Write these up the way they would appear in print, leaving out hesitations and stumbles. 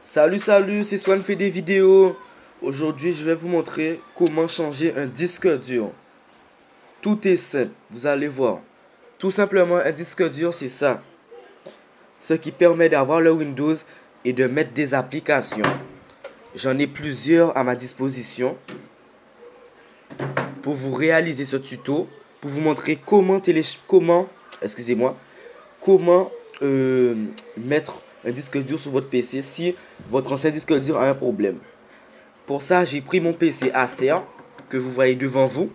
Salut, c'est Swan fait des vidéos. Aujourd'hui, je vais vous montrer comment changer un disque dur. Tout est simple, vous allez voir. Tout simplement, un disque dur, c'est ça. Ce qui permet d'avoir le Windows et de mettre des applications. J'en ai plusieurs à ma disposition pour vous réaliser ce tuto, pour vous montrer comment mettre un disque dur sur votre PC si votre ancien disque dur a un problème. Pour ça, j'ai pris mon PC Acer que vous voyez devant vous.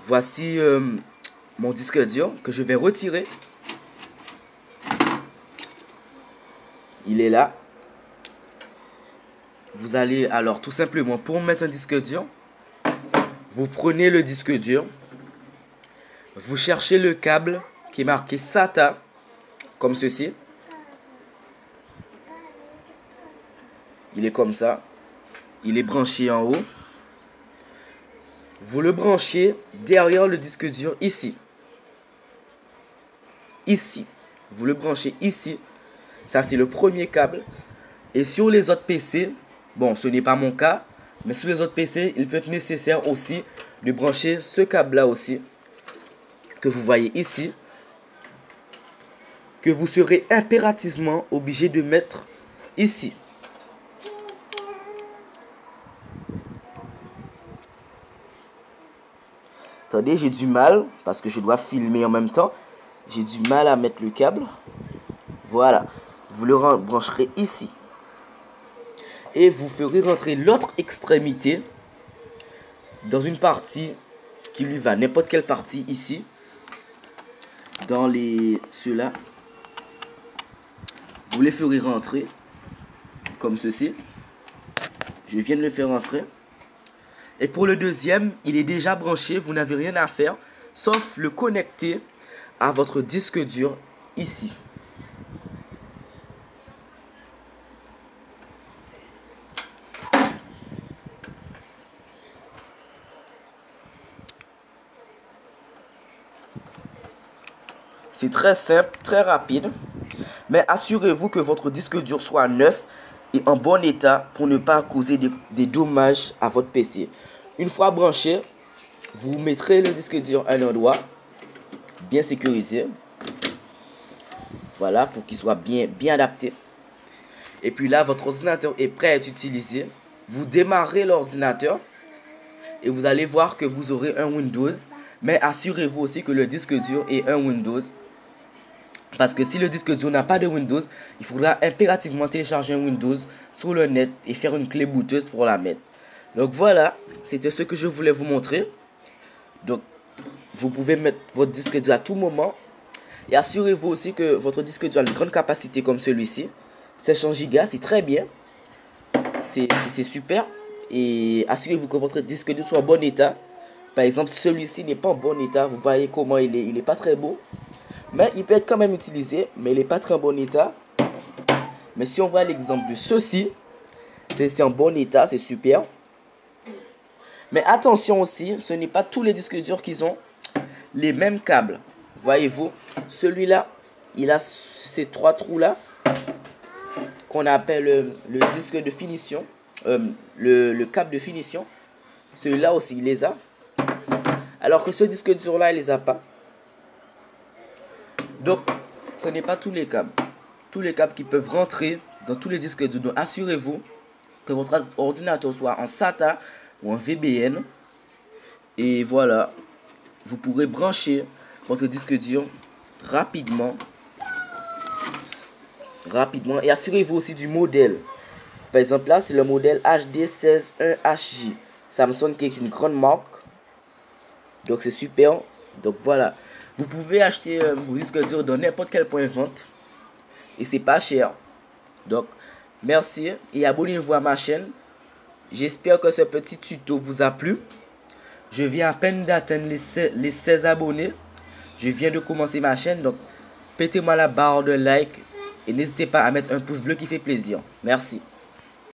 Voici mon disque dur que je vais retirer. Il est là. Vous allez alors tout simplement, pour mettre un disque dur, vous prenez le disque dur, vous cherchez le câble qui est marqué SATA, comme ceci. Il est comme ça. Il est branché en haut. Vous le branchez derrière le disque dur ici. Ici. Vous le branchez ici. Ça, c'est le premier câble. Et sur les autres PC, bon, ce n'est pas mon cas, mais sur les autres PC, il peut être nécessaire aussi de brancher ce câble-là aussi, que vous voyez ici, que vous serez impérativement obligé de mettre ici. Attendez, j'ai du mal, parce que je dois filmer en même temps. J'ai du mal à mettre le câble. Voilà. Vous le brancherez ici. Et vous ferez rentrer l'autre extrémité dans une partie qui lui va. N'importe quelle partie ici. Dans ceux-là. Vous les ferez rentrer. Comme ceci. Je viens de le faire rentrer. Et pour le deuxième, il est déjà branché, vous n'avez rien à faire, sauf le connecter à votre disque dur ici. C'est très simple, très rapide, mais assurez-vous que votre disque dur soit neuf et en bon état pour ne pas causer des dommages à votre PC. Une fois branché, vous mettrez le disque dur à un endroit bien sécurisé. Voilà, pour qu'il soit bien adapté. Et puis là, votre ordinateur est prêt à être utilisé. Vous démarrez l'ordinateur et vous allez voir que vous aurez un Windows. Mais assurez-vous aussi que le disque dur est un Windows. Parce que si le disque dur n'a pas de Windows, il faudra impérativement télécharger un Windows sur le net et faire une clé bootteuse pour la mettre. Donc voilà, c'était ce que je voulais vous montrer. Donc vous pouvez mettre votre disque dur à tout moment. Et assurez-vous aussi que votre disque dur a une grande capacité comme celui-ci. 500 Go, c'est très bien. C'est super. Et assurez-vous que votre disque dur soit en bon état. Par exemple, celui-ci n'est pas en bon état. Vous voyez comment il est pas très beau. Mais il peut être quand même utilisé. Mais il n'est pas très en bon état. Mais si on voit l'exemple de ceci, c'est en bon état, c'est super. Mais attention aussi, ce n'est pas tous les disques durs qui ont les mêmes câbles. Voyez-vous, celui-là, il a ces trois trous-là qu'on appelle le disque de finition, le câble de finition. Celui-là aussi, il les a. Alors que ce disque dur-là, il les a pas. Donc, ce n'est pas tous les câbles. Tous les câbles qui peuvent rentrer dans tous les disques durs. Donc, assurez-vous que votre ordinateur soit en SATA ou en VBN. Et voilà, vous pourrez brancher votre disque dur rapidement. Et assurez-vous aussi du modèle. Par exemple, là, c'est le modèle HD161HJ. Samsung qui est une grande marque. Donc, c'est super. Donc, voilà. Vous pouvez acheter vos disques durs dans n'importe quel point de vente. Et c'est pas cher. Donc, merci et abonnez-vous à ma chaîne. J'espère que ce petit tuto vous a plu. Je viens à peine d'atteindre les 16 abonnés. Je viens de commencer ma chaîne. Donc, pétez-moi la barre de like. Et n'hésitez pas à mettre un pouce bleu qui fait plaisir. Merci.